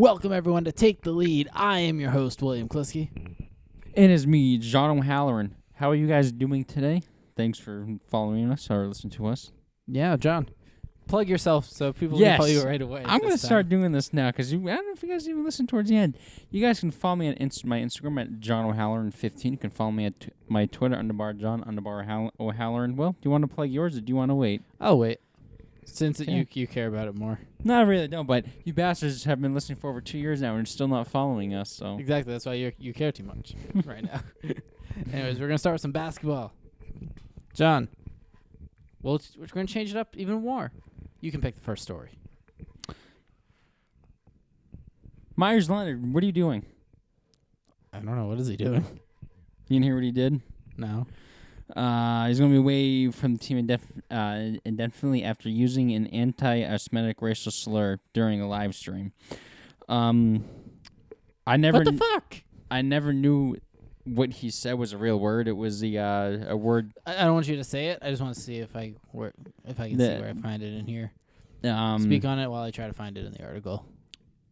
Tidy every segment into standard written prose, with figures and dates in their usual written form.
Welcome, everyone, to Take the Lead. I am your host, William Kliske. It is me, John O'Halloran. How are you guys doing today? Thanks for following us or listening to us. Yeah, John. Plug yourself so people can follow you right away. I'm going to start doing this now because I don't know if you guys even listen towards the end. You guys can follow me on my Instagram at John O'Halloran15. You can follow me at my Twitter, John O'Halloran. Well, do you want to plug yours or do you want to wait? I'll wait. Since you care about it more. No, I really don't, but you bastards have been listening for over 2 years now and still not following us. So Exactly. That's why you care too much right now. Anyways, we're going to start with some basketball. John, we're going to change it up even more. You can pick the first story. Myers Leonard, what are you doing? I don't know. What is he doing? You didn't hear what he did? No. He's going to be away from the team indefinitely after using an anti-Semitic racial slur during a live stream. What the fuck? I never knew what he said was a real word. It was a word. I don't want you to say it. I just want to see if I can see where I find it in here. Speak on it while I try to find it in the article.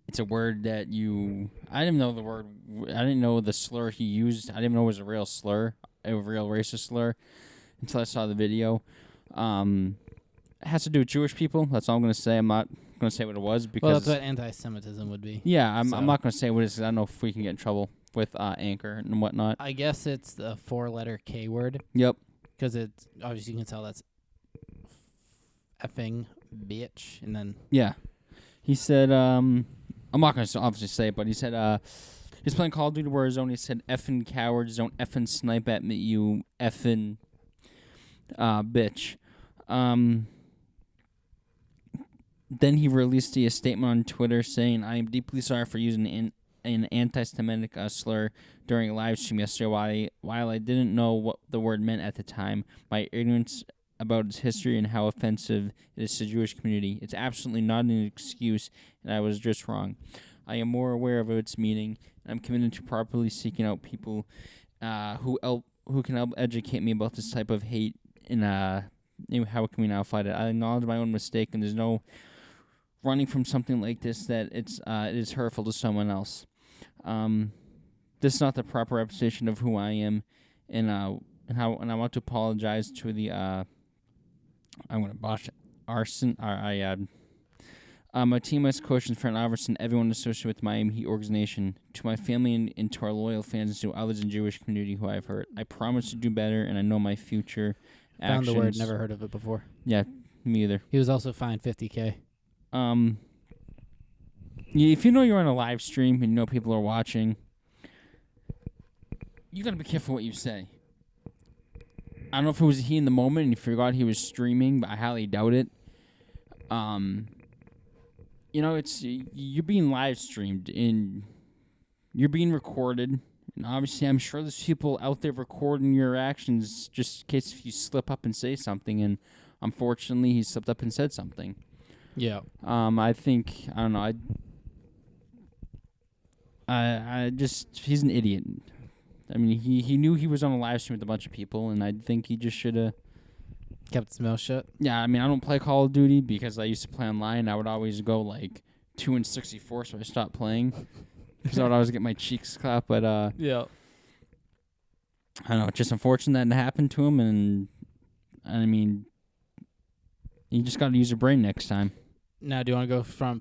It's a word that I didn't know the word. I didn't know the slur he used. I didn't know it was a real slur. A real racist slur until I saw the video. It has to do with Jewish people. That's all I'm going to say. I'm not going to say what it was because that's what anti-Semitism would be. Yeah, I'm not going to say what it is because I don't know if we can get in trouble with Anchor and whatnot. I guess it's the 4-letter K word. Yep. Because it's obviously you can tell that's effing bitch, and then yeah, he said I'm not going to obviously say it, but he said he's playing Call of Duty Warzone. He said, effing cowards, don't effing snipe at me, you effing bitch. Then he released a statement on Twitter saying, I am deeply sorry for using an anti-Semitic slur during a live stream yesterday. While I didn't know what the word meant at the time, my ignorance about its history and how offensive it is to the Jewish community. It's absolutely not an excuse, and I was just wrong. I am more aware of its meaning, and I'm committed to properly seeking out people who can help educate me about this type of hate and how can we now fight it. I acknowledge my own mistake, and there's no running from something like this that it is hurtful to someone else. This is not the proper representation of who I am, and I want to apologize to the I'm gonna botch it. My team, my coach, and friend Iverson, everyone associated with my Miami Heat organization, to my family and to our loyal fans, and to others in the Jewish community who I've hurt. I promise to do better, and I know my future actions. Found the word, never heard of it before. Yeah, me either. He was also fined $50K. If you know you're on a live stream and you know people are watching, you gotta be careful what you say. I don't know if it was he in the moment and he forgot he was streaming, but I highly doubt it. You're being live streamed and you're being recorded, and obviously I'm sure there's people out there recording your actions just in case if you slip up and say something, and unfortunately he slipped up and said something. Yeah. I he's an idiot. I mean, he knew he was on a live stream with a bunch of people, and I think he just should have kept his mouth shut. Yeah, I mean, I don't play Call of Duty because I used to play online. I would always go like 2-64, so I stopped playing because I would always get my cheeks clapped. But yeah, I don't know. It's just unfortunate that it happened to him, and I mean, you just got to use your brain next time. Now, do you want to go from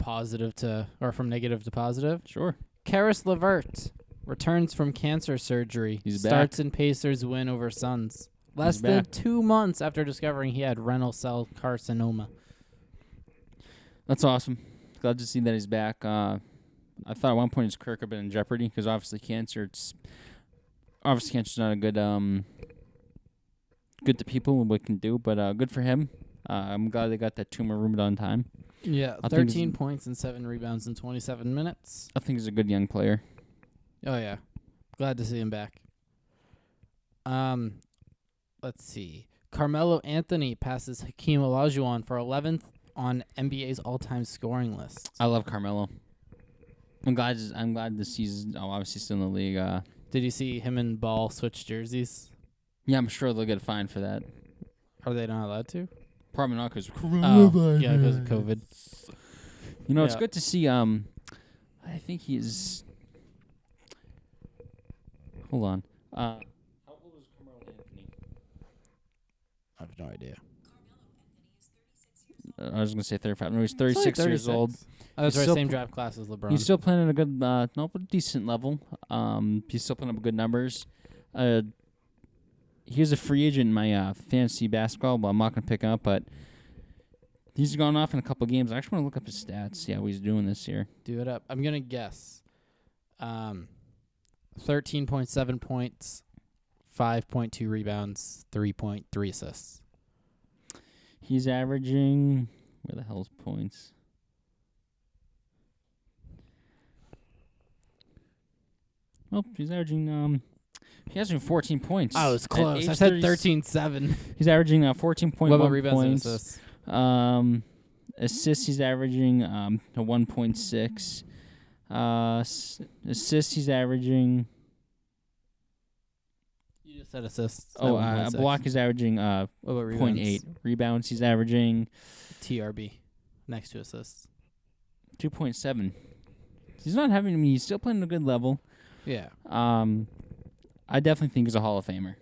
negative to positive? Sure. Karis LeVert returns from cancer surgery. He's starts back. in Pacers win over Suns. Less than 2 months after discovering he had renal cell carcinoma. That's awesome. Glad to see that he's back. I thought at one point his career could have been in jeopardy because obviously cancer's not a good to people and what it can do, but good for him. I'm glad they got that tumor removed on time. Yeah, 13 points and 7 rebounds in 27 minutes. I think he's a good young player. Oh, yeah. Glad to see him back. Let's see. Carmelo Anthony passes Hakeem Olajuwon for 11th on NBA's all-time scoring list. I love Carmelo. I'm glad this season. Obviously still in the league. Did you see him and Ball switch jerseys? Yeah, I'm sure they'll get fined for that. Are they not allowed to? Probably not because yeah, because of COVID. You know, it's good to see. I think he is. Hold on. How old is Carmelo Anthony? I have no idea. I was gonna say 35. No, he's It's only 36 years old. Oh, that's He's right. still Same draft class as LeBron. He's still playing at a good, no, but decent level. He's still putting up good numbers. He was a free agent in my fantasy basketball, but I'm not gonna pick him up. But he's gone off in a couple games. I actually want to look up his stats, see how he's doing this year. Do it up. I'm gonna guess. 13.7 points, 5.2 rebounds, 3.3 assists. He's averaging. Where the hell's points? Oh, he's averaging. He has 14 points. I was At close. age I said 30 13.7. He's averaging 14.1 What about rebounds and points. assists? Assists, he's averaging a 1.6. Assists, he's averaging. You just said assists. A block is averaging What about rebounds? 0.8. Rebounds, he's averaging TRB next to assists. 2.7. He's not having. I mean, he's still playing at a good level. Yeah. I definitely think he's a Hall of Famer.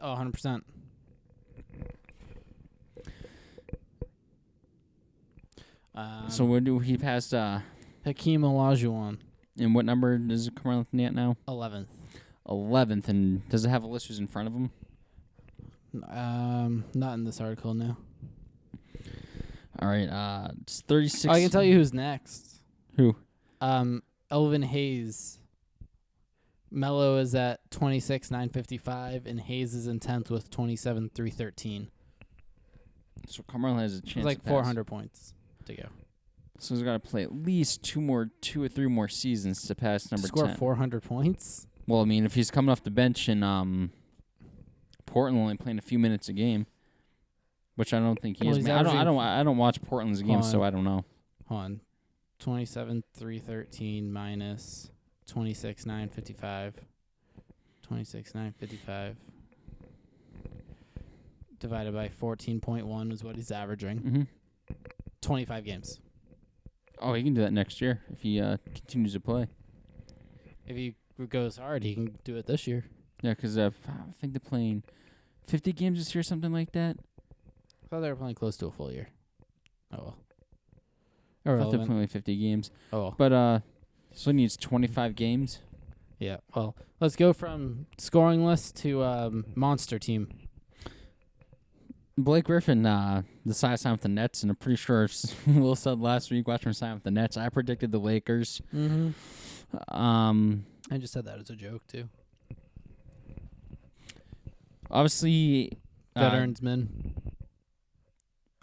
Oh, 100%. So where do he passed? Hakeem Olajuwon, And what number does it come around at now? 11th. 11th. And does it have a list who's in front of him? Not in this article, no. All right. It's 36. I can tell you who's next. Who? Elvin Hayes. Melo is at 26,955, and Hayes is in 10th with 27,313. So Carmelo has a chance. It's like to pass. 400 points to go. So he's got to play at least two or three more seasons to pass number Score 10. 400 points? Well, I mean, if he's coming off the bench and Portland only playing a few minutes a game, which I don't think he is. I don't watch Portland's games, so I don't know. Hold on. 27,313 minus 26,955. 26,955 divided by 14.1 is what he's averaging. Mm-hmm. 25 games. Oh, he can do that next year if he continues to play. If he goes hard, he can do it this year. Yeah, because I think they're playing 50 games this year, something like that. I thought they were playing close to a full year. Oh, well. I thought they were playing like 50 games. Oh, well. But so he needs 25 games. Yeah, well, let's go from scoring list to monster team. Blake Griffin decided to sign with the Nets, and I'm pretty sure Will said last week watching him sign with the Nets. I predicted the Lakers. Mm-hmm. I just said that as a joke, too. Obviously, Veterans men.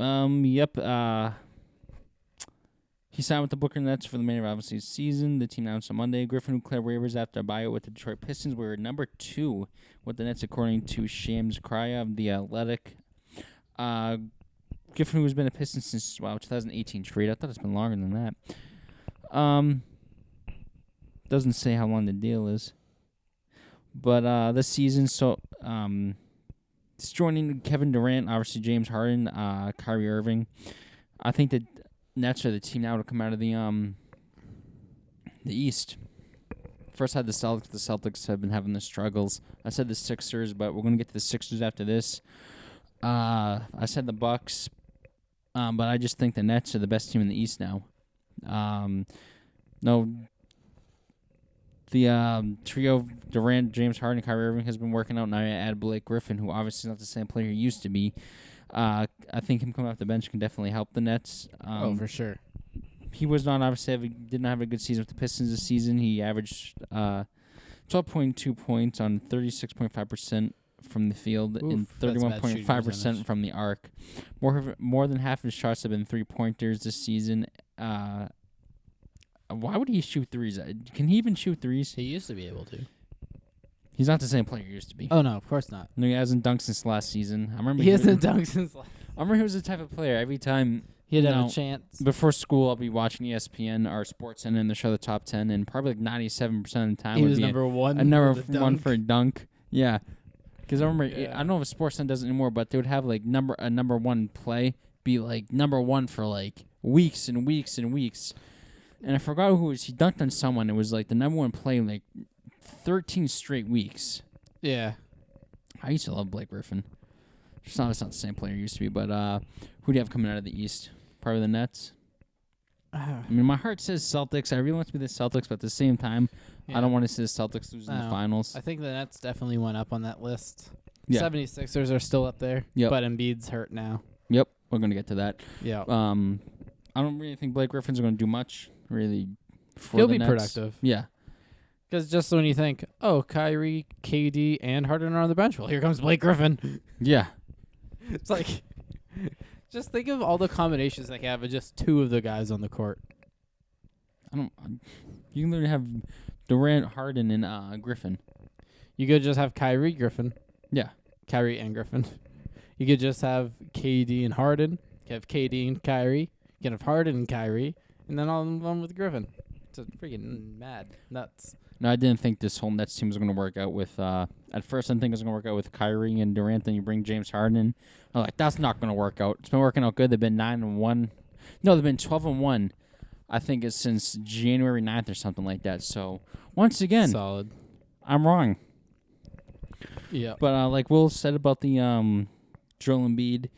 Yep. He signed with the Brooklyn Nets for the remainder of obviously the season. The team announced on Monday Griffin, who cleared waivers after a buyout with the Detroit Pistons, were number 2 with the Nets, according to Shams Charania of The Athletic. Griffin, who has been a Piston since 2018 trade. I thought it's been longer than that. Doesn't say how long the deal is. But this season, it's joining Kevin Durant, obviously James Harden, Kyrie Irving. I think that Nets are the team now to come out of the East. First had the Celtics. The Celtics have been having the struggles. I said the Sixers, but we're going to get to the Sixers after this. I said the Bucks, but I just think the Nets are the best team in the East now. The trio of Durant, James Harden, and Kyrie Irving has been working out. Now I add Blake Griffin, who obviously is not the same player he used to be. I think him coming off the bench can definitely help the Nets. For sure. He was not obviously did not have a good season with the Pistons this season. He averaged 12.2 points on 36.5% from the field and 31.5% from the arc. More than half of his shots have been 3-pointers this season. Why would he shoot threes? Can he even shoot threes? He used to be able to. He's not the same player he used to be. Oh, no, of course not. No, he hasn't dunked since last season. I remember he hasn't dunked since last. I remember he was the type of player every time he'd have a chance. Before school, I'll be watching ESPN or SportsCenter and they show the top 10, and probably like 97% of the time he would was be number one. A number one for a dunk. Yeah. Because I remember, I don't know if SportsCenter does it anymore, but they would have like a number one play be like number one for like weeks and weeks and weeks. And I forgot who it was. He dunked on someone. It was like the number 1 play in like 13 straight weeks. Yeah. I used to love Blake Griffin. It's not the same player he used to be, but who do you have coming out of the East? Probably the Nets. I mean, my heart says Celtics. I really want to be the Celtics, but at the same time, I don't want to see the Celtics lose in the finals. I think the Nets definitely went up on that list. Yeah. 76ers are still up there, but Embiid's hurt now. Yep, we're going to get to that. Yeah. I don't really think Blake Griffin's going to do much, really, for He'll the be Nets. productive. Yeah. Because just when you think, oh, Kyrie, KD, and Harden are on the bench, well, here comes Blake Griffin. Yeah. It's like, just think of all the combinations they have of just 2 of the guys on the court. You can literally have Durant, Harden, and Griffin. You could just have Kyrie, Griffin. Yeah. Kyrie and Griffin. You could just have KD and Harden. You could have KD and Kyrie. You could have Harden and Kyrie. And then all of them with Griffin. It's freaking nuts. No, I didn't think this whole Nets team was going to work out with. At first, I didn't think it was going to work out with Kyrie and Durant. Then you bring James Harden in. I'm like, that's not going to work out. It's been working out good. They've been 9-1. No, they've been 12-1. I think it's since January 9th or something like that. So once again, solid. I'm wrong. Yeah. But like Will said about the Joel Embiid,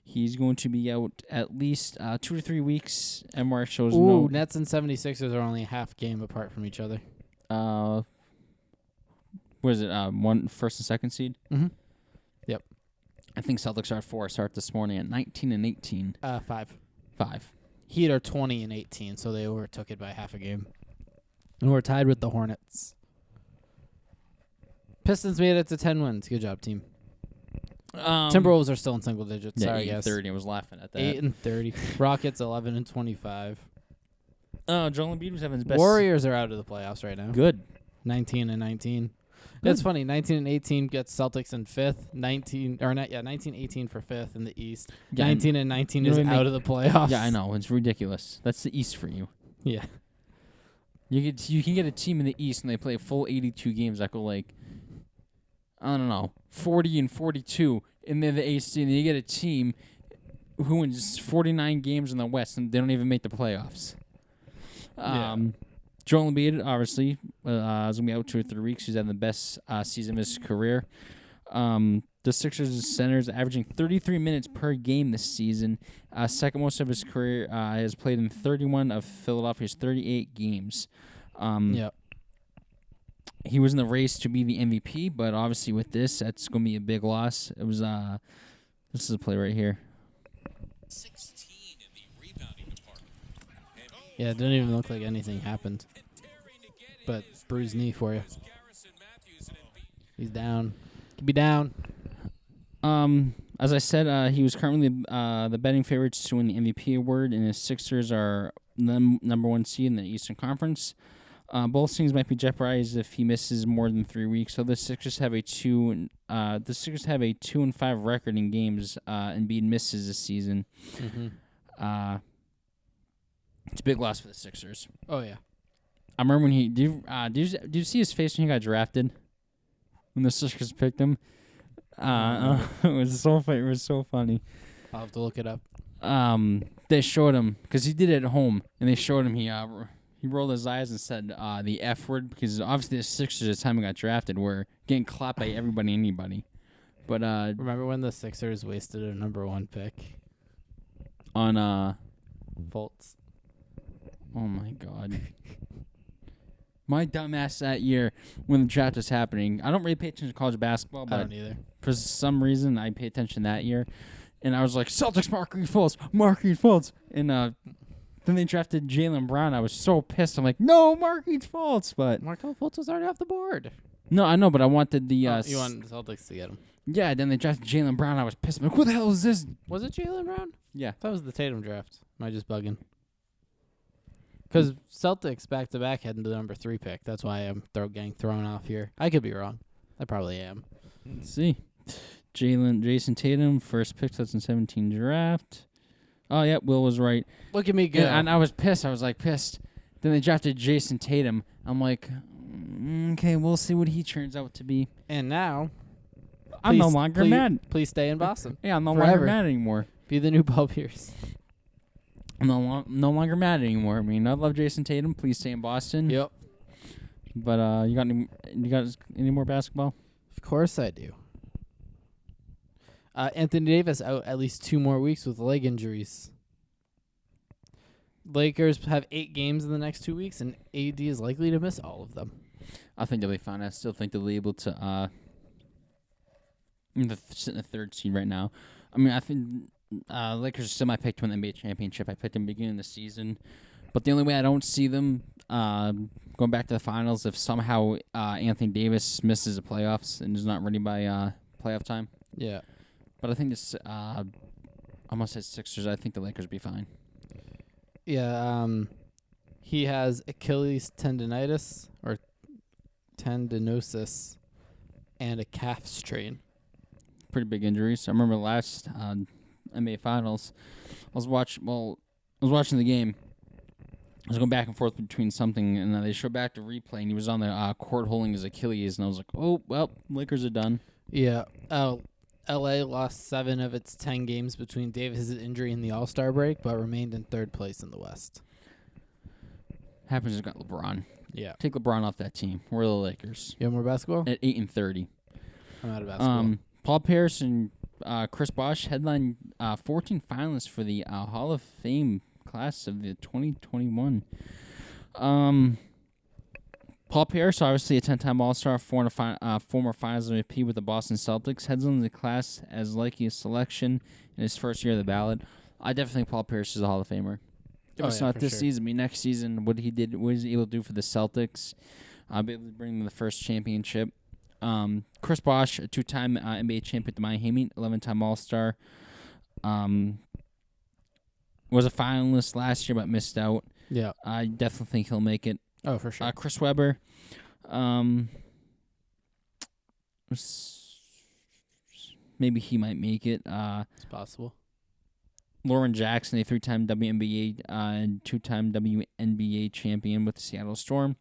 he's going to be out at least 2 to 3 weeks. MR shows no. Nets and 76ers are only a half game apart from each other. What is it? One first and second seed. Mm-hmm. Yep. I think Celtics are at 4. Start this morning at 19 and 18. 5. 5. Heat are 20 and 18, so they overtook it by half a game. And we're tied with the Hornets. Pistons made it to 10 wins. Good job, team. Timberwolves are still in single digits. Yeah, Sorry, 8 and guys. 30. I was laughing at that. 8 and 30. Rockets 11 and 25. Joel Embiid was having his best. Warriors are out of the playoffs right now. Good. 19 and 19. Good. It's funny. 19 and 18 gets Celtics in 5th. 19-18 for 5th in the East. Yeah, 19 and 19 is out of the playoffs. Yeah, I know. It's ridiculous. That's the East for you. Yeah. You can get a team in the East and they play a full 82 games that go like, I don't know, 40 and 42, and they're the AC, and then you get a team who wins 49 games in the West and they don't even make the playoffs. Joel Embiid, obviously, is going to be out 2 or 3 weeks. He's having the best season of his career. The Sixers centers averaging 33 minutes per game this season. Second most of his career, has played in 31 of Philadelphia's 38 games. Yep. He was in the race to be the MVP, but obviously with this, that's going to be a big loss. It was this is a play right here. 16 in the rebounding department. Yeah, it didn't even look like anything happened. But bruised knee for you. He's down. Could be down. As I said, he was currently the betting favorites to win the MVP award, and his Sixers are the number 1 seed in the Eastern Conference. Both teams might be jeopardized if he misses more than 3 weeks. So the Sixers have a 2-5 record in games. Embiid misses this season. Mm-hmm. It's a big loss for the Sixers. Oh yeah. I remember when he did you see his face when he got drafted? When the Sixers picked him, it was so funny. It was so funny. I'll have to look it up. They showed him because he did it at home, and they showed him he rolled his eyes and said the F word because obviously the Sixers at the time he got drafted were getting clapped by everybody and anybody. But remember when the Sixers wasted a number 1 pick on Fultz? Oh my God. My dumbass that year when the draft was happening. I don't really pay attention to college basketball, I but don't either. for some reason I pay attention that year. And I was like, Celtics, Marquise Fultz. And then they drafted Jaylen Brown. I was so pissed. I'm like, no, Marquise Fultz. But Markelle Fultz was already off the board. no, I know, but I wanted the... You wanted the Celtics to get him. Yeah, then they drafted Jaylen Brown. I was pissed. I'm like, who the hell is this? Was it Jaylen Brown? Yeah. That was the Tatum draft. Am I just bugging? Because Celtics back-to-back had the number 3 pick. That's why I'm getting thrown off here. I could be wrong. I probably am. Let's see. Jason Tatum, first pick 2017 draft. Oh, yeah, Will was right. Look at me go. And I was pissed. I was like pissed. Then they drafted Jason Tatum. I'm like, okay, we'll see what he turns out to be. And now, I'm no longer mad. Please stay in Boston. Yeah, I'm no Forever. longer mad anymore. Be the new Paul Pierce. I'm no longer mad anymore. I mean, I love Jason Tatum. Please stay in Boston. Yep. But you got any more basketball? Of course I do. Anthony Davis out at least 2 more weeks with leg injuries. Lakers have 8 games in the next 2 weeks, and AD is likely to miss all of them. I think they'll be fine. I still think they'll be able to sit in the 3rd seed right now. I mean, I think Lakers are still my pick to win the NBA championship. I picked them beginning of the season. But the only way I don't see them going back to the finals if somehow Anthony Davis misses the playoffs and is not ready by playoff time. Yeah. But I think this I almost said Sixers. I think the Lakers will be fine. Yeah, he has Achilles tendonitis or tendinosis and a calf strain. Pretty big injuries. I remember last NBA Finals, I was watching the game. I was going back and forth between something, and they showed back the replay, and he was on the court holding his Achilles, and I was like, oh, well, Lakers are done. Yeah. LA lost 7 of its 10 games between Davis' injury and the All-Star break, but remained in 3rd place in the West. Happens has got LeBron. Yeah. Take LeBron off that team. We're the Lakers. You have more basketball? At 8-30. I'm out of basketball. Paul Pierce and Chris Bosh headline 14 finalists for the Hall of Fame class of the 2021. Paul Pierce, obviously a 10-time All-Star, former Finals MVP with the Boston Celtics, heads into the class as likely a selection in his first year of the ballot. I definitely think Paul Pierce is a Hall of Famer. If it's not this season, I mean next season, what he was able to do for the Celtics, be able to bring them the first championship. Chris Bosh, a 2-time NBA champion with the Miami Heat, 11-time All-Star. Was a finalist last year but missed out. Yeah. I definitely think he'll make it. Oh, for sure. Chris Webber, maybe he might make it. It's possible. Lauren Jackson, a 3-time WNBA and 2-time WNBA champion with the Seattle Storm.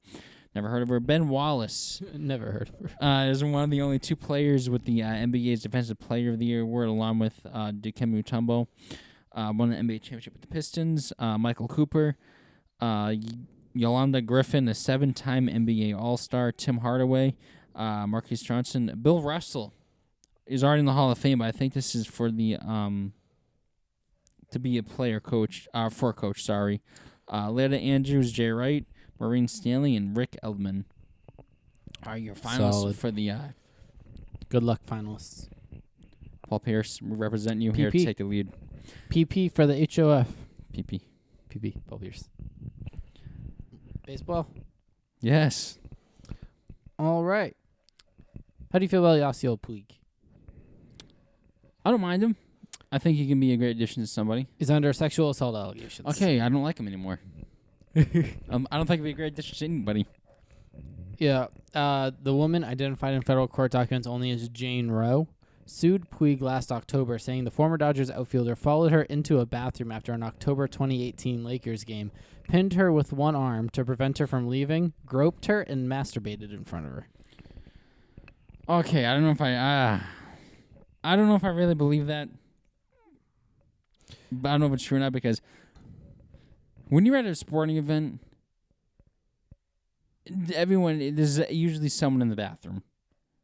Never heard of her. Ben Wallace. Never heard of her. Is one of the only 2 players with the NBA's Defensive Player of the Year award, along with Dikembe Mutombo. Won the NBA championship with the Pistons. Michael Cooper. Yolanda Griffin, a 7-time NBA All-Star. Tim Hardaway. Marquise Johnson. Bill Russell is already in the Hall of Fame, but I think this is for the to be a player coach, for a coach, sorry. Leda Andrews, Jay Wright, Maureen Stanley, and Rick Eldman are your finalists Solid. for the Good luck, finalists. Paul Pierce, we represent you PP. here to take the lead. PP for the HOF. PP. PP, Paul Pierce. Baseball? Yes. All right. How do you feel about Yasiel Puig? I don't mind him. I think he can be a great addition to somebody. He's under sexual assault allegations. Okay, I don't like him anymore. I don't think he'd be a great addition to anybody. Yeah. The woman, identified in federal court documents only as Jane Roe, sued Puig last October, saying the former Dodgers outfielder followed her into a bathroom after an October 2018 Lakers game, pinned her with one arm to prevent her from leaving, groped her, and masturbated in front of her. Okay, I don't know if I really believe that. But I don't know if it's true or not, because when you're at a sporting event, there's usually someone in the bathroom.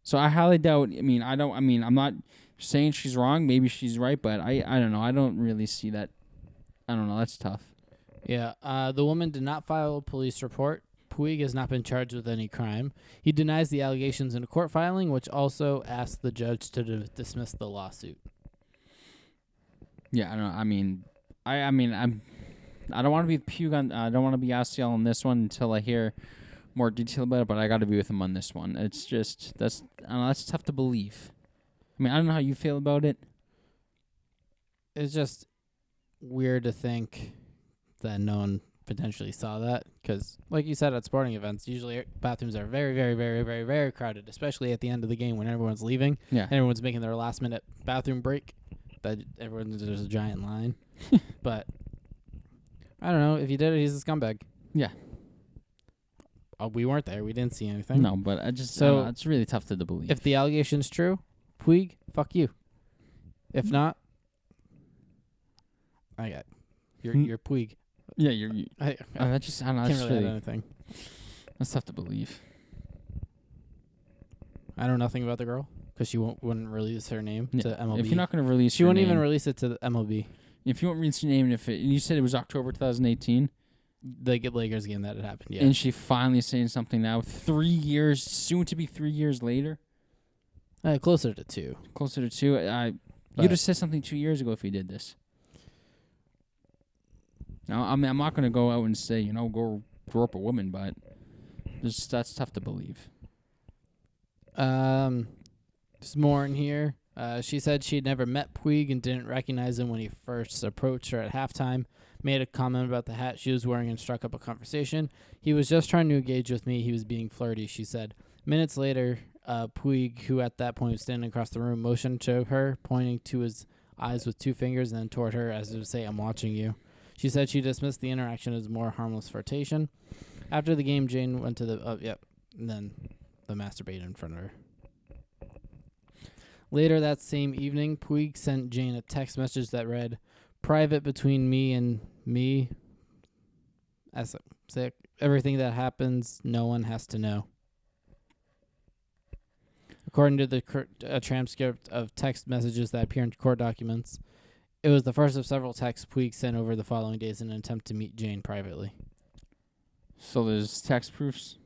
So I highly doubt. I'm not saying she's wrong. Maybe she's right, but I don't know. I don't really see that. I don't know. That's tough. Yeah. The woman did not file a police report. Puig has not been charged with any crime. He denies the allegations in a court filing, which also asked the judge to dismiss the lawsuit. Yeah, I don't know. I don't want to be Puig on. I don't want to be Yasiel on this one until I hear more detail about it. But I got to be with him on this one. It's just that's tough to believe. I mean, I don't know how you feel about it. It's just weird to think that no one potentially saw that, because, like you said, at sporting events, usually bathrooms are very, very, very, very, very crowded, especially at the end of the game when everyone's leaving. Yeah, and everyone's making their last-minute bathroom break. That there's a giant line. But I don't know. If he did it, he's a scumbag. Yeah. We weren't there. We didn't see anything. No, but it's really tough to believe. If the allegation's true, Puig, fuck you. If not, I got You're Puig. Yeah, I that just, I don't know. can't That's really add anything. that's tough to believe. I know nothing about the girl because she wouldn't release her name to MLB. If you're not going to release she your wouldn't name, even release it to the MLB. if you won't release your name, you said it was October 2018, The Lakers game that had happened, yeah. and she finally saying something now, 3 years, soon to be 3 years later, Closer to 2. closer to 2. You'd have said something 2 years ago if you did this. Now, I mean, I'm not going to go out and say, go grow up a woman, but that's tough to believe. There's more in here. She said she had never met Puig and didn't recognize him when he first approached her at halftime. Made a comment about the hat she was wearing and struck up a conversation. He was just trying to engage with me. He was being flirty, she said. Minutes later, Puig, who at that point was standing across the room, motioned to her, pointing to his eyes with 2 fingers and then toward her as if to say, "I'm watching you." She said she dismissed the interaction as more harmless flirtation. After the game, Jane went to the... and then the masturbated in front of her. Later that same evening, Puig sent Jane a text message that read, "Private between me and me. Everything that happens, no one has to know." According to the transcript of text messages that appear in court documents, it was the first of several texts Puig sent over the following days in an attempt to meet Jane privately. So there's text proofs?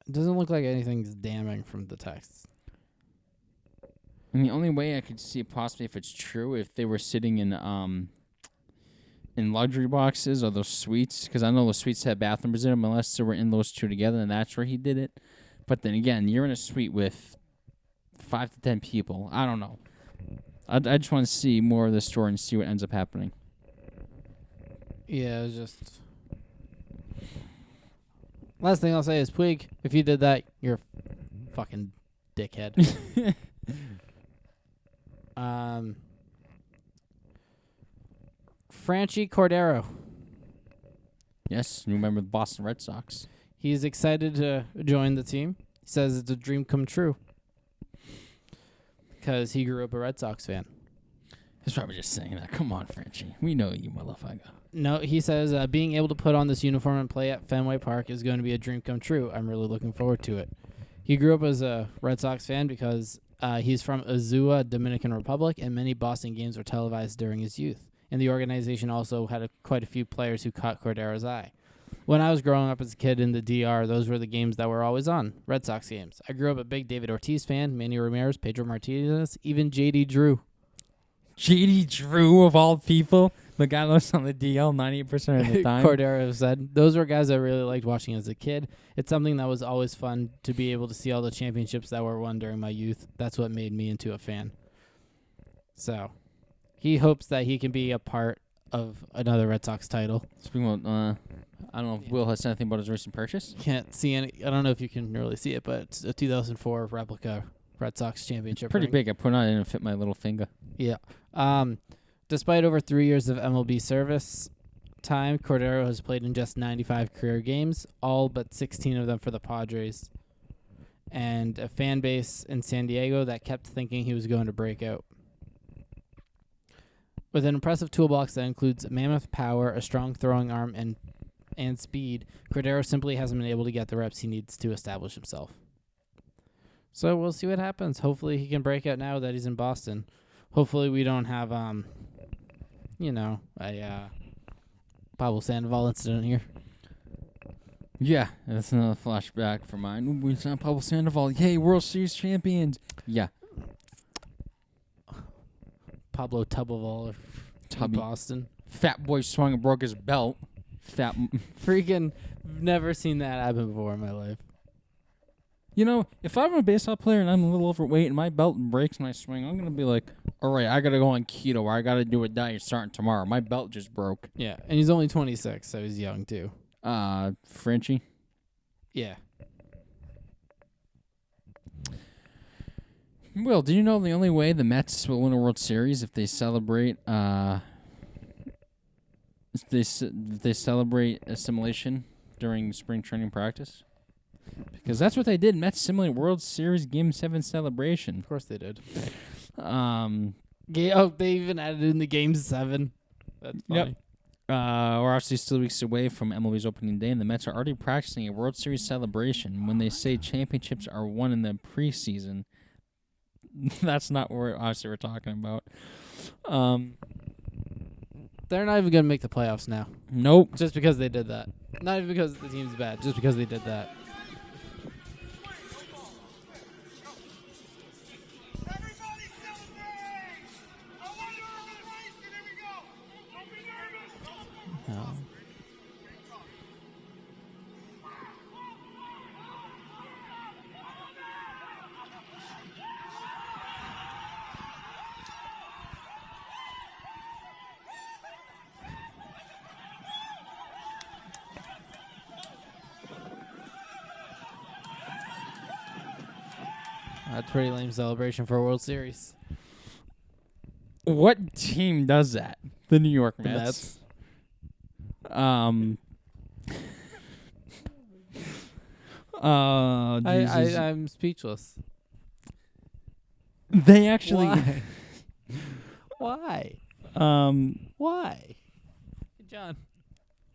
It doesn't look like anything's damning from the texts. And the only way I could see it possibly if it's true, if they were sitting in luxury boxes or those suites, because I know those suites had bathrooms in them, unless they were in those two together, and that's where he did it. But then again, you're in a suite with 5 to 10 people. I don't know. I just want to see more of the story and see what ends up happening. Yeah, it's just... Last thing I'll say is, Puig, if you did that, you're a fucking dickhead. Franchi Cordero. Yes, you remember the Boston Red Sox. He's excited to join the team. He says it's a dream come true. Because he grew up a Red Sox fan. He's probably just saying that. Come on, Frenchie. We know you, motherfucker. No, he says being able to put on this uniform and play at Fenway Park is going to be a dream come true. I'm really looking forward to it. He grew up as a Red Sox fan because he's from Azua, Dominican Republic, and many Boston games were televised during his youth. And the organization also had quite a few players who caught Cordero's eye. When I was growing up as a kid in the DR, those were the games that were always on, Red Sox games. I grew up a big David Ortiz fan, Manny Ramirez, Pedro Martinez, even J.D. Drew. J.D. Drew, of all people, the guy that was on the DL 98% of the time. Cordero said, those were guys I really liked watching as a kid. It's something that was always fun to be able to see all the championships that were won during my youth. That's what made me into a fan. So, he hopes that he can be a part of another Red Sox title. Speaking of, I don't know if Will has said anything about his recent purchase. Can't see any. I don't know if you can really see it, but it's a 2004 replica Red Sox championship. Pretty ring. big. I put it on and it fit my little finger. Yeah. Despite over 3 years of MLB service time, Cordero has played in just 95 career games, all but 16 of them for the Padres, and a fan base in San Diego that kept thinking he was going to break out. With an impressive toolbox that includes mammoth power, a strong throwing arm, and speed, Cordero simply hasn't been able to get the reps he needs to establish himself. So we'll see what happens. Hopefully he can break out now that he's in Boston. Hopefully we don't have, a Pablo Sandoval incident here. Yeah, that's another flashback for mine. We saw Pablo Sandoval. Yay, World Series champions. Yeah. Pablo Tubblevall in Boston. Fat boy swung and broke his belt. Freaking never seen that happen before in my life. You know, if I'm a baseball player and I'm a little overweight and my belt breaks when I swing, I'm going to be like, all right, I got to go on keto or I got to do a diet starting tomorrow. My belt just broke. Yeah, and he's only 26, so he's young too. Frenchie? Yeah. Will, do you know the only way the Mets will win a World Series if they celebrate assimilation during spring training practice? Because that's what they did. Mets simulate World Series Game 7 celebration. Of course they did. They even added in the Game 7. That's funny. We're actually still weeks away from MLB's opening day, and the Mets are already practicing a World Series celebration. When they say championships are won in the preseason, that's not what we're talking about. They're not even going to make the playoffs now. Nope. Just because they did that. Not even because the team's bad. Just because they did that. No. That's a pretty lame celebration for a World Series. What team does that? The New York The Mets. Mets. I'm speechless. They actually. Why? Why? John.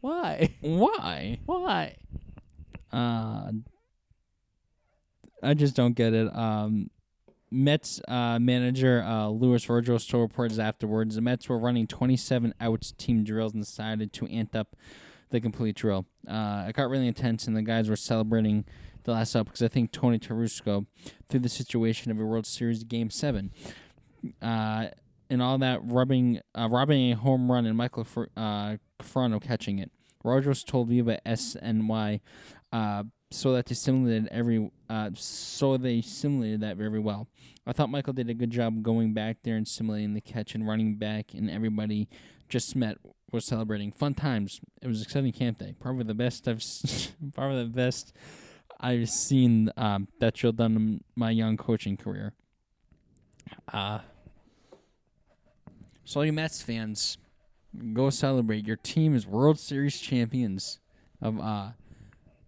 Why? Why? Why? I just don't get it. Mets manager Louis Virgil told reporters afterwards the Mets were running 27 outs team drills and decided to amp up the complete drill. It got really intense, and the guys were celebrating the last up because I think Tony Tarusco threw the situation of a World Series Game 7. And all that robbing a home run and Michael Frano catching it. Rogers told Viva SNY so they simulated that very well. I thought Michael did a good job going back there and simulating the catch and running back, and everybody just was celebrating. Fun times. It was exciting camp day. Probably the best I've seen that drill done in my young coaching career. So you Mets fans, go celebrate. Your team is World Series champions of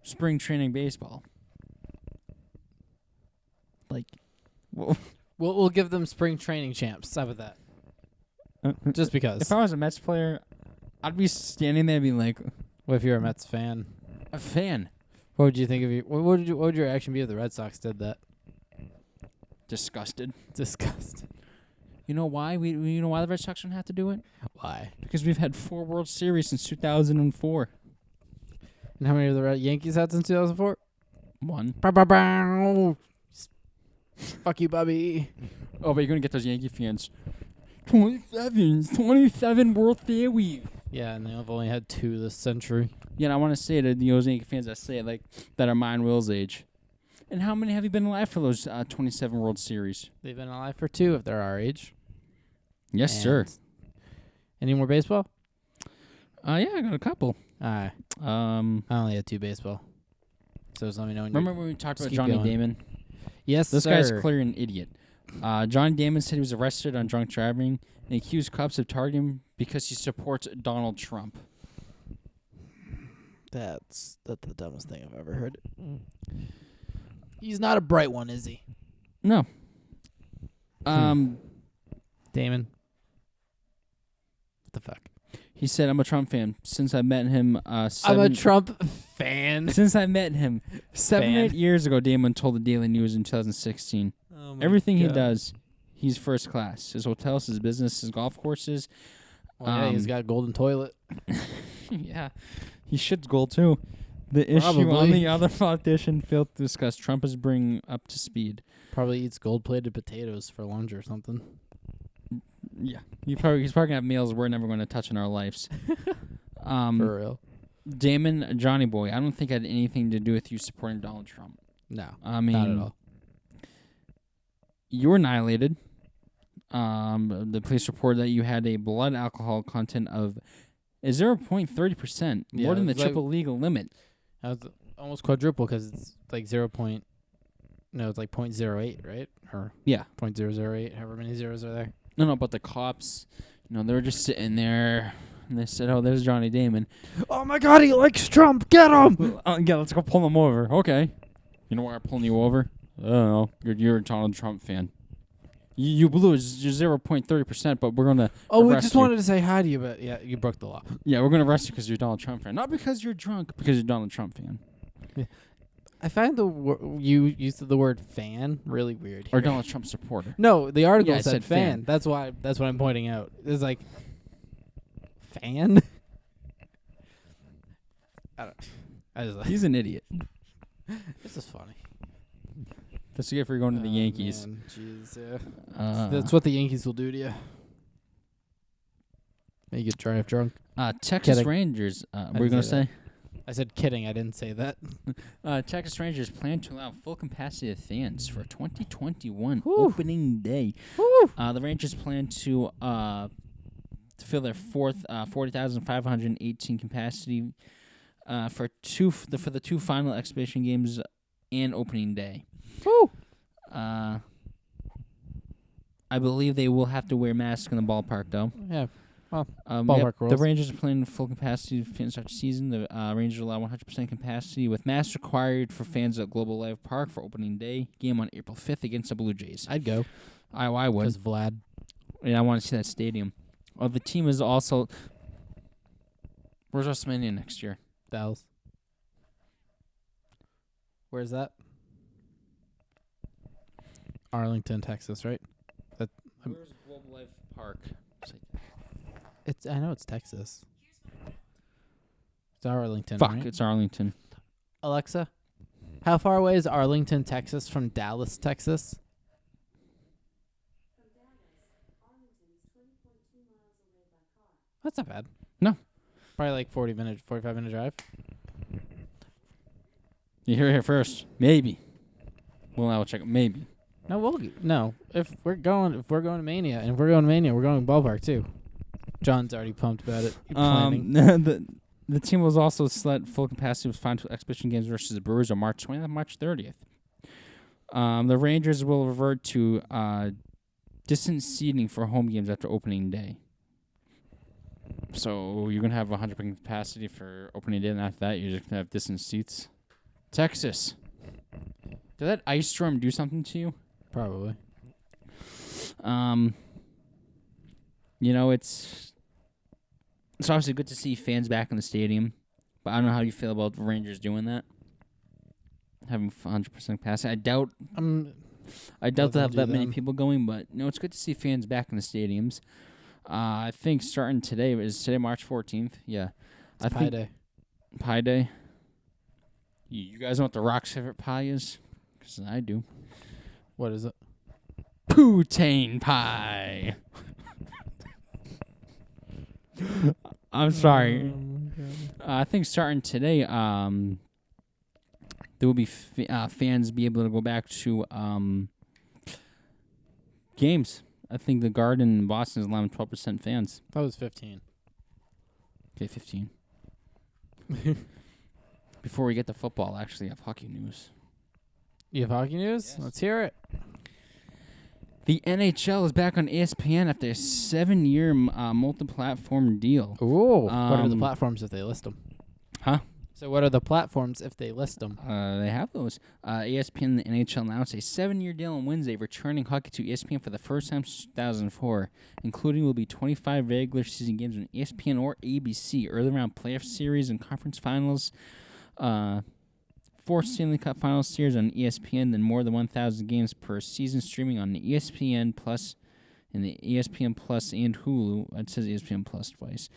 spring training baseball. Like, We'll give them spring training champs. How about that? Just because. If I was a Mets player, I'd be standing there being like, What if you're a Mets fan? a fan. What would you think of you? What would your reaction be if the Red Sox did that? Disgusted. Disgust. You know why? You know why the Red Sox don't have to do it? Why? Because we've had 4 World Series since 2004. And how many of the Yankees had since 2004? 1. Bow, bow, bow. Fuck you, Bobby. Oh, but you're going to get those Yankee fans. 27 World Series. Yeah, and they've only had 2 this century. Yeah, and I want to say to those Yankee fans that say it like that are mine Will's age. And how many have you been alive for those 27 World Series? They've been alive for 2 if they're our age. Yes, And sir. Any more baseball? Yeah, I got a couple. All right. I only had 2 baseball. So just let me know when Remember when we talked Just about keep Johnny going. Damon? Yes, This sir. guy's clearly an idiot. John Damon said he was arrested on drunk driving and accused cops of targeting him because he supports Donald Trump. That's the dumbest thing I've ever heard. He's not a bright one, is he? No. Damon. What the fuck? He said, "I'm a Trump fan. Since I met him, I'm a Trump fan. Since I met him 7 Fan. 8 years ago," Damon told the Daily News in 2016. Oh my Everything he God. does, he's first class. His hotels, his business, his golf courses. Well, yeah, he's got a golden toilet. Yeah, he shits gold too. The issue on Probably. the other politician failed to discuss. Trump is bringing up to speed. Probably eats gold-plated potatoes for lunch or something. Yeah, he's probably gonna have meals we're never going to touch in our lives. For real. Damon, Johnny Boy, I don't think it had anything to do with you supporting Donald Trump. No, I mean, not at all. You were annihilated. The police reported that you had a blood alcohol content of 0.30%, Yeah, more than the it's like- triple legal limit. That was almost quadruple because it's like 0. No, it's like 0.08, right? Or Yeah. 0.008, however many zeros are there. No, but the cops, they were just sitting there, and they said, "Oh, there's Johnny Damon. Oh my God, he likes Trump. Get him! Yeah, let's go pull him over." Okay. You know why I'm pulling you over? I don't know. You're a Donald Trump fan. You blew 0.30%, but we're gonna. Oh, we arrest just you. wanted to say hi to you, but yeah, you broke the law. Yeah, we're gonna arrest you because you're a Donald Trump fan, not because you're drunk, because you're a Donald Trump fan I find you used the word fan really weird. or Here. Donald Trump supporter. No, the article Yeah, it said said fan. fan. That's what I'm pointing out. It's like fan. I just He's an idiot. this is funny. That's what you get for going to the Yankees. Man, jeez, yeah. That's what the Yankees will do to you. You get drive drunk. Texas Kidding. Rangers. What were you didn't gonna say say? I said kidding. I didn't say that. Texas Rangers plan to allow full capacity of fans for 2021 Whew. opening day. Woo. The Rangers plan to fill their 40,518 capacity for the two final exhibition games and opening day. Woo. I believe they will have to wear masks in the ballpark, though. Yeah. The rules. Rangers are playing full capacity to finish the season. The Rangers allow 100% capacity with masks required for fans at Global Life Park for opening day game on April 5th against the Blue Jays. I'd go. I would. Because Vlad. Yeah, I want to see that stadium. The team is also. Where's WrestleMania next year? Dallas. Where's that? Arlington, Texas, right? Where's Global Life Park? I know it's Texas. It's Arlington, Fuck, right? it's Arlington. Alexa, how far away is Arlington, Texas from Dallas, Texas? That's not bad. No. Probably like 45-minute drive. You hear it here first. Maybe. Well, I will check it. Maybe. No. If we're going to Mania, we're going to ballpark too. John's already pumped about it. Planning. The team was also select full capacity with final exhibition games versus the Brewers on March 20th and March 30th. The Rangers will revert to distance seating for home games after opening day. So you're going to have 100% capacity for opening day, and after that, you're just going to have distance seats. Texas. Did that ice storm do something to you? Probably. It's obviously good to see fans back in the stadium, but I don't know how you feel about the Rangers doing that. Having 100% capacity. I doubt they'll have that many people going, but it's good to see fans back in the stadiums. I think starting today, is today March 14th? Yeah. It's Pie Day. Pie Day. You guys know what the Rock's favorite pie is? Because I do. What is it? Poutine pie. I'm sorry. I think starting today, there will be fans be able to go back to games. I think the Garden in Boston is allowing 12% fans. That was 15. Okay, 15. Before we get to football, actually, I have hockey news. You have hockey news? Yes. Let's hear it. The NHL is back on ESPN after a 7-year multi-platform deal. Ooh. What are the platforms if they list them? Huh? So what are the platforms if they list them? They have those. ESPN and the NHL announced a 7-year deal on Wednesday, returning hockey to ESPN for the first time since 2004, including will be 25 regular season games on ESPN or ABC, early round playoff series and conference finals, 4 Stanley Cup Finals series on ESPN, then more than 1,000 games per season streaming on the ESPN Plus and the ESPN Plus and Hulu. It says ESPN Plus twice.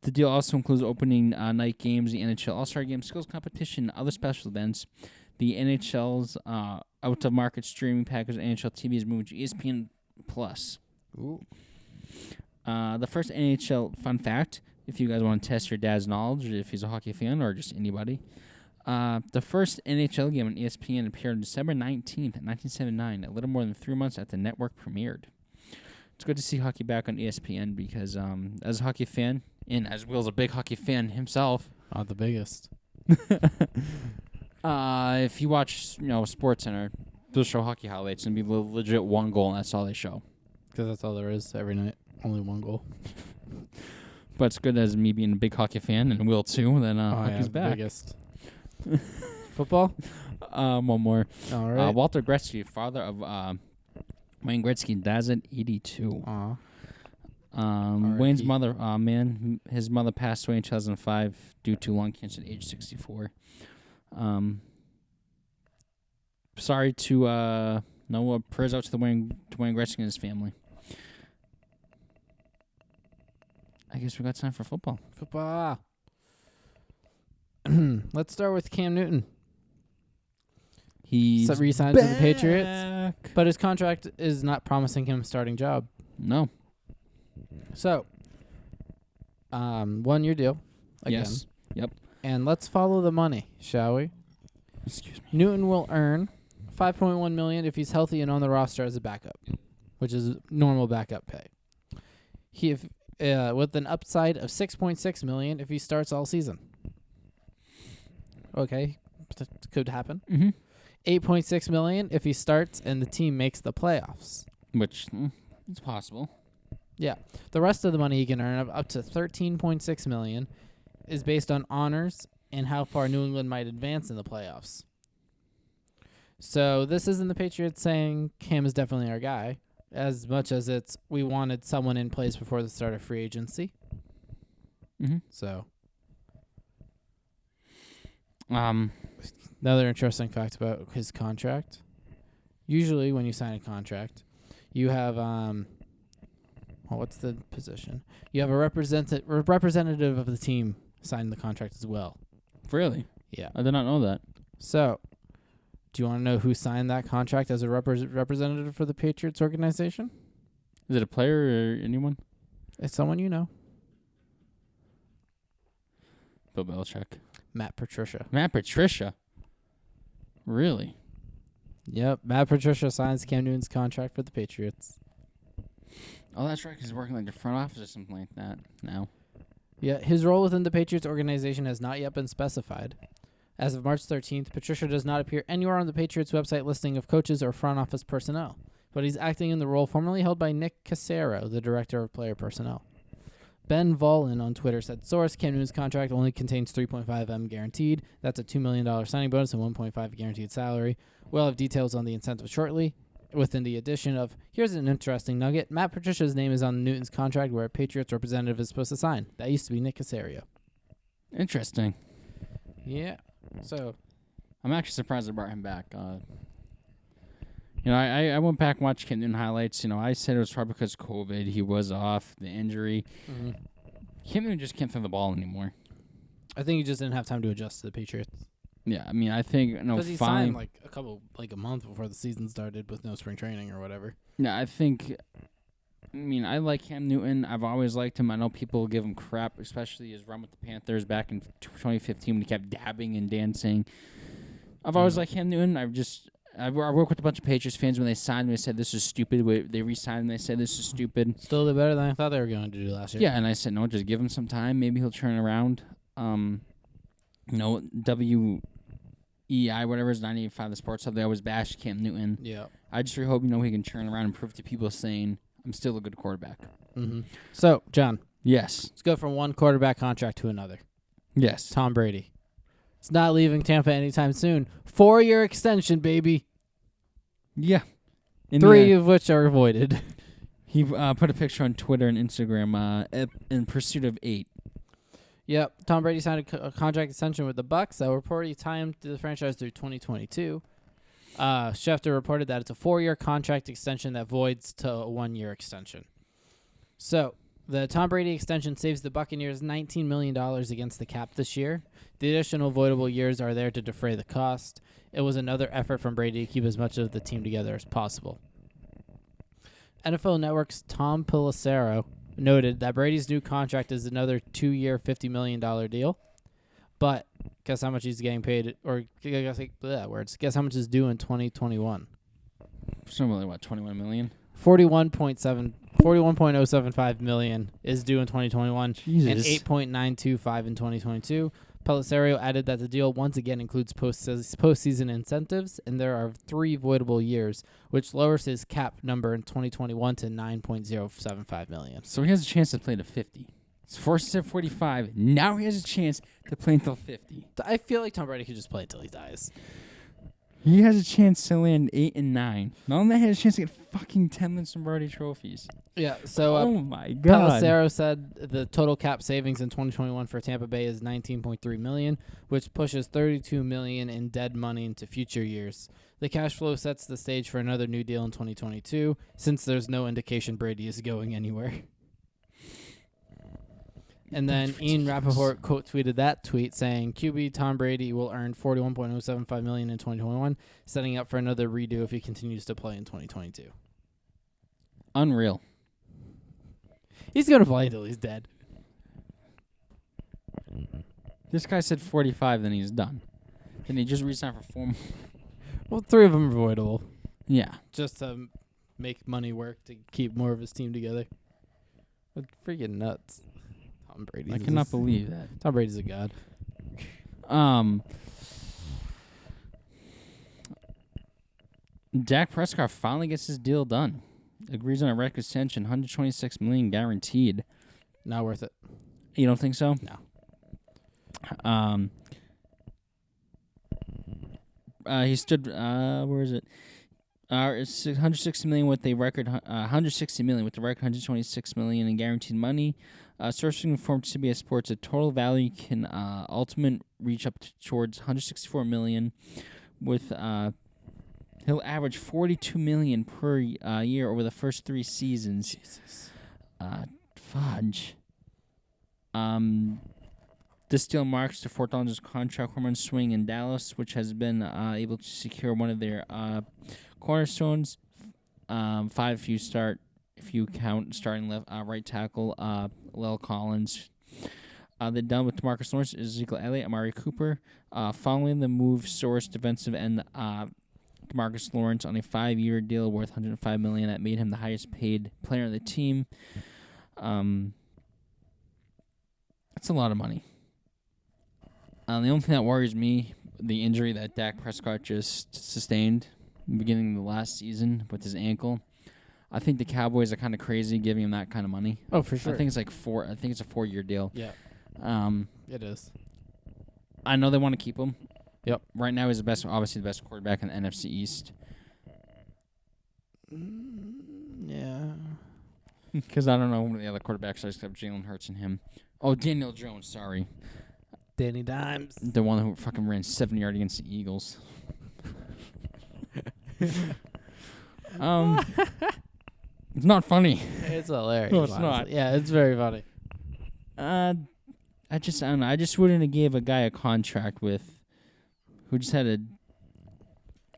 The deal also includes opening night games, the NHL All-Star Game, skills competition, and other special events. The NHL's out-of-market streaming package, NHL TV, is moving to ESPN Plus. Ooh. The first NHL fun fact, if you guys want to test your dad's knowledge, if he's a hockey fan or just anybody, the first NHL game on ESPN appeared on December 19th, 1979, a little more than 3 months after the network premiered. It's good to see hockey back on ESPN because as a hockey fan, and as Will's a big hockey fan himself. Not the biggest. If you watch, SportsCenter, they'll show hockey highlights and be legit one goal, and that's all they show. Because that's all there is every night. Only one goal. But it's good as me being a big hockey fan, and Will too, then hockey's back. Biggest. Football? One more. All right. Walter Gretzky, father of Wayne Gretzky dies at 82. Aw. Wayne's R.I.P. mother, man, his mother passed away in 2005 due to lung cancer at age 64. Sorry to prayers out to Wayne Gretzky and his family. I guess we got time for football. Football. Let's start with Cam Newton. He's Re-signed to the Patriots, but his contract is not promising him a starting job. No. So, 1 year deal again. Yes. Yep. And let's follow the money, shall we? Excuse me. Newton will earn $5.1 million if he's healthy and on the roster as a backup, which is normal backup pay. With an upside of $6.6 million if he starts all season. Okay, that could happen. Mm-hmm. $8.6 million if he starts and the team makes the playoffs. Which it's possible. Yeah, the rest of the money he can earn, of up to $13.6 million, is based on honors and how far New England might advance in the playoffs. So this isn't the Patriots saying Cam is definitely our guy, as much as it's we wanted someone in place before the start of free agency. Mm-hmm. So, another interesting fact about his contract. Usually when you sign a contract, you have what's the position? You have a representative of the team sign the contract as well. Really? Yeah. I did not know that. So, do you want to know who signed that contract as a representative for the Patriots organization? Is it a player or anyone? It's someone you know. Bill Belichick. Matt Patricia. Matt Patricia. Really? Yep. Matt Patricia signs Cam Newton's contract for the Patriots. Oh, that's right, 'cause he's working like the front office or something like that now. Yeah, his role within the Patriots organization has not yet been specified. As of March 13th, Patricia does not appear anywhere on the Patriots website listing of coaches or front office personnel, but he's acting in the role formerly held by Nick Cassero, the director of player personnel. Ben Volin on Twitter said, source, Cam Newton's contract only contains $3.5 million guaranteed. That's a $2 million signing bonus and $1.5 million guaranteed salary. We'll have details on the incentive shortly. Within the addition of, here's an interesting nugget, Matt Patricia's name is on Newton's contract where a Patriots representative is supposed to sign. That used to be Nick Cassero. Interesting. Yeah. So, I'm actually surprised they brought him back. I went back and watched Cam Newton highlights. I said it was probably because COVID. He was off, the injury. mm-hmm. Cam Newton just can't throw the ball anymore. I think he just didn't have time to adjust to the Patriots. Yeah, I mean, I think Because he signed like a month before the season started with no spring training or whatever. Yeah, I like Cam Newton. I've always liked him. I know people give him crap, especially his run with the Panthers back in 2015 when he kept dabbing and dancing. I've always liked Cam Newton. I work with a bunch of Patriots fans. When they signed him, they said this is stupid. They re-signed him, they said this is stupid. Still did better than I thought they were going to do last year. Yeah, and I said, no, just give him some time. Maybe he'll turn around. WEI, whatever is 98.5 the Sports Hub, they always bash Cam Newton. Yeah. I just really hope, he can turn around and prove to people saying, I'm still a good quarterback. Mm-hmm. So, John. Yes. Let's go from one quarterback contract to another. Yes. Tom Brady. It's not leaving Tampa anytime soon. 4-year extension, baby. Yeah. 3 of which are voided. He put a picture on Twitter and Instagram in pursuit of 8. Yep. Tom Brady signed a contract extension with the Bucs that will reportedly tie him to the franchise through 2022. Schefter reported that it's a 4-year contract extension that voids to a 1-year extension. So, the Tom Brady extension saves the Buccaneers $19 million against the cap this year. The additional voidable years are there to defray the cost. It was another effort from Brady to keep as much of the team together as possible. NFL Network's Tom Pelissero noted that Brady's new contract is another 2-year, $50 million deal. But guess how much he's getting paid, or guess how much is due in 2021? Something like, $21 million? $41.075 million is due in 2021, Jesus. and $8.925 in 2022. Pelissero added that the deal once again includes postseason incentives, and there are 3 voidable years, which lowers his cap number in 2021 to $9.075 million. So he has a chance to play to 50. He's forced to 45. Now he has a chance to play until 50. I feel like Tom Brady could just play until he dies. He has a chance to land 8 and 9. Not only that, he has a chance to get fucking 10 Vince Lombardi trophies. Yeah. So Oh my god. Pelissero said the total cap savings in 2021 for Tampa Bay is $19.3 million, which pushes $32 million in dead money into future years. The cash flow sets the stage for another new deal in 2022, since there's no indication Brady is going anywhere. And then Ian Rappaport quote tweeted that tweet saying, QB Tom Brady will earn $41.075 million in 2021, setting up for another redo if he continues to play in 2022. Unreal. He's going to play until he's dead. This guy said 45, then he's done. Then he just re-signed for 4 more. Well, 3 of them are voidable. Yeah. Just to make money work to keep more of his team together. That's freaking nuts. Tom Brady. I cannot believe that. Tom Brady's a god. Dak Prescott finally gets his deal done. Agrees on a record extension, $126 million guaranteed. Not worth it. You don't think so? No. He stood. Where is it? It's $160 million with the record. $160 million with the record. $126 million in guaranteed money. Sourcing informed CBS Sports, the total value can ultimate reach up towards $164 million. With he'll average $42 million per year over the first 3 seasons. Jesus. Fudge. This deal marks the fourth longest contract home run swing in Dallas, which has been able to secure one of their cornerstones. 5 if you count starting left right tackle Lel Collins. They're done with DeMarcus Lawrence, Ezekiel Elliott, Amari Cooper. Following the move, sourced defensive end DeMarcus Lawrence on a 5-year deal worth $105 million that made him the highest paid player on the team. That's a lot of money. The only thing that worries me, the injury that Dak Prescott just sustained in the beginning of the last season with his ankle. I think the Cowboys are kind of crazy giving him that kind of money. Oh, for sure. I think it's like 4. I think it's a 4-year deal. Yeah. It is. I know they want to keep him. Yep. Right now, he's obviously the best quarterback in the NFC East. Yeah. Because I don't know who the other quarterbacks are except Jalen Hurts and him. Oh, Daniel Jones. Sorry. Danny Dimes. The one who fucking ran 70-yard against the Eagles. It's not funny. It's hilarious. No, it's honestly. not. Yeah, it's very funny. I don't know. I just wouldn't have gave a guy a contract who just had a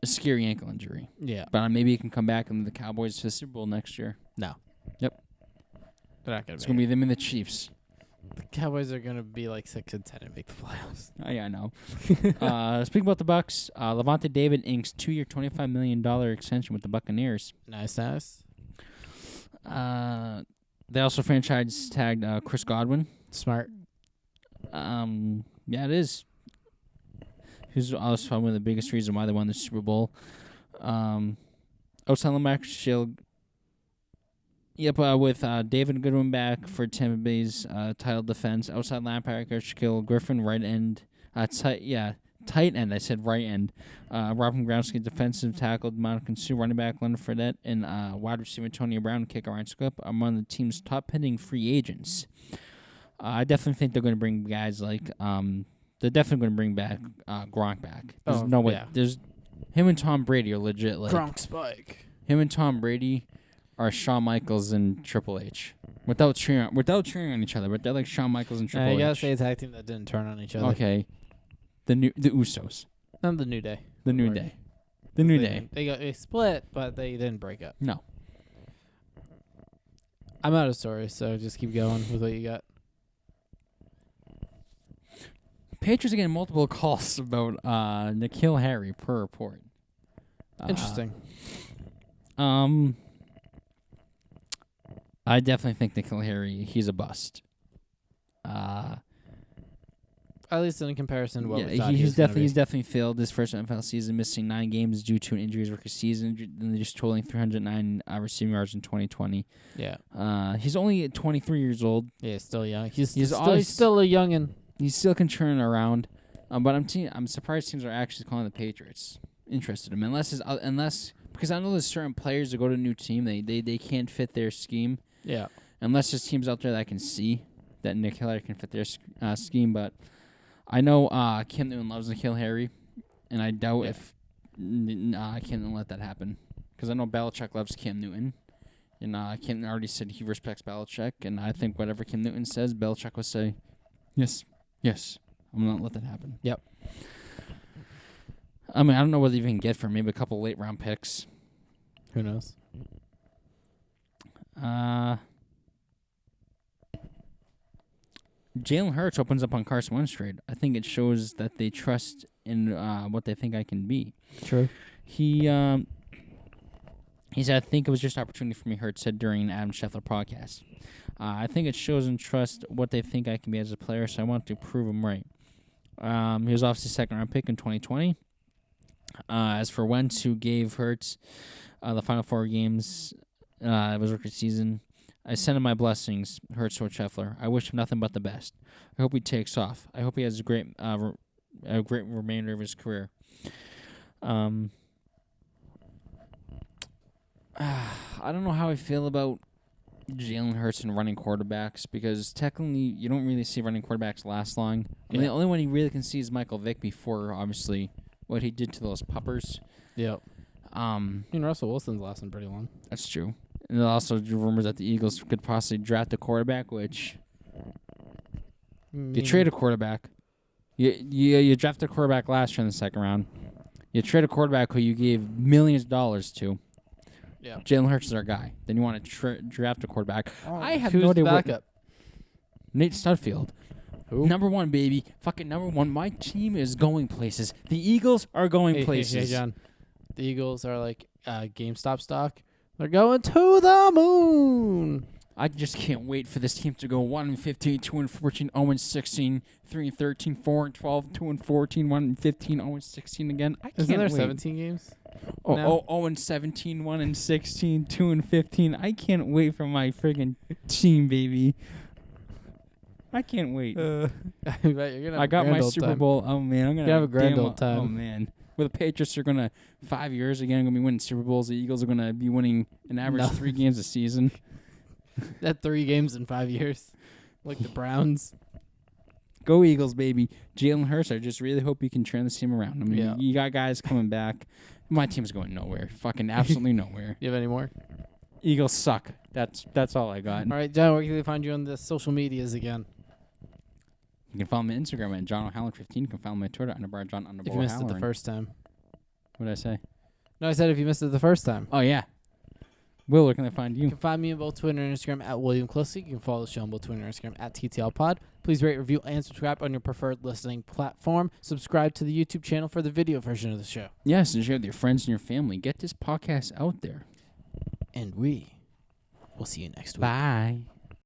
scary ankle injury. Yeah. But maybe he can come back and the Cowboys to the Super Bowl next year. No. Yep. They're not going It's to going to be them and the Chiefs. The Cowboys are going to be like 6-10 and make the playoffs. Oh, yeah, I know. Speaking about the Bucks, Levante David inks 2-year, $25 million extension with the Buccaneers. Nice. They also franchise tagged Chris Godwin. Smart. Yeah, it is. He's also one of the biggest reasons why they won the Super Bowl. Outside linebacker Shield. Yep, with David Goodwin back for Tampa Bay's title defense. Outside linebacker Shaquille Griffin, right end. Tight end. I said right end. Robin Gronkowski, defensive tackle, Monica Sue, running back Leonard Fournette, and wide receiver Antonio Brown, kicker Ryan Scoop are among the team's top pending free agents. I definitely think they're going to bring guys like they're definitely going to bring back Gronk back. There's no way. Yeah. There's him and Tom Brady are legit. Like Gronk Spike. him and Tom Brady are Shawn Michaels and Triple H without cheering on each other, but they're like Shawn Michaels and Triple You H. gotta say a tag team that didn't turn on each other. Okay, the Usos, Not the New Day. the New Day, the New Day. They split, but they didn't break up. No, I'm out of stories, so just keep going with what you got. Patriots are getting multiple calls about Nhl Harry per report. Interesting. I definitely think Nhl Harry, he's a bust. At least in comparison to what we Yeah, thought he's gonna be. definitely failed his first NFL season, missing 9 games due to an injury his rookie season, and just totaling 309 receiving yards in 2020. Yeah. He's only 23 years old. Yeah, still young. He's always- still a youngin'. He still can turn around, but I'm surprised teams are actually calling the Patriots interested in him unless because I know there's certain players that go to a new team they can't fit their scheme. Yeah. Unless there's teams out there that I can see that Nick Hiller can fit their scheme, but I know Cam Newton loves N'Keal Harry, and I doubt if Cam Newton let that happen. Because I know Belichick loves Cam Newton, and Cam Newton already said he respects Belichick, and I think whatever Cam Newton says, Belichick will say, yes, I'm going to let that happen. Yep. I mean, I don't know what they even get for maybe a couple late-round picks. Who knows? Jalen Hurts opens up on Carson Wentz trade. I think it shows that they trust in what they think I can be. True. He said, I think it was just an opportunity for me, Hurts said during an Adam Scheffler podcast. I think it shows and trust what they think I can be as a player, so I want to prove them right. He was obviously second-round pick in 2020. As for Wentz, who gave Hurts the final 4 games, it was rookie season, I send him my blessings, Hurts to Scheffler. I wish him nothing but the best. I hope he takes off. I hope he has a great remainder of his career. I don't know how I feel about Jalen Hurts and running quarterbacks because technically you don't really see running quarterbacks last long. I mean, the only one you really can see is Michael Vick before, obviously, what he did to those puppers. Yep. Russell Wilson's lasting pretty long. That's true. And there are also rumors that the Eagles could possibly draft a quarterback, which you trade a quarterback. You drafted a quarterback last year in the second round. You trade a quarterback who you gave millions of dollars to. Yeah. Jalen Hurts is our guy. Then you want to draft a quarterback. I have Who's no idea backup? Nate Studfield. Who? Number 1, baby. Fucking number 1. My team is going places. The Eagles are going places. Hey, John. The Eagles are like GameStop stock. They're going to the moon. I just can't wait for this team to go 1-15, 2-14, 0-16, 3-13, 4-12, 2-14, 1-15, 0-16 again. I can't Isn't there wait. 17 games? Oh, 0-17, 1-16, 2-15. I can't wait for my friggin' team, baby. I can't wait. I bet you're gonna. I got my Super Bowl. Oh man, I'm gonna have a grand old time. Oh man, where the Patriots are gonna 5 years again gonna be winning Super Bowls. The Eagles are gonna be winning an average 3 games a season. That 3 games in 5 years, like the Browns. Go Eagles, baby. Jalen Hurts, I just really hope you can turn this team around. I mean, you got guys coming back. My team's going nowhere. Fucking absolutely nowhere. You have any more? Eagles suck. That's all I got. All right, John, where can they find you on the social medias again? You can follow me on Instagram at John O'Halloran 15. You can follow me on Twitter _ John _ If you missed it the first time. What did I say? No, I said if you missed it the first time. Oh, yeah. Will, where can they find You you? can find me on both Twitter and Instagram at William Closey. You can follow the show on both Twitter and Instagram at TTLPod. Please rate, review, and subscribe on your preferred listening platform. Subscribe to the YouTube channel for the video version of the show. Yes, and share with your friends and your family. Get this podcast out there. And we will see you next week. Bye.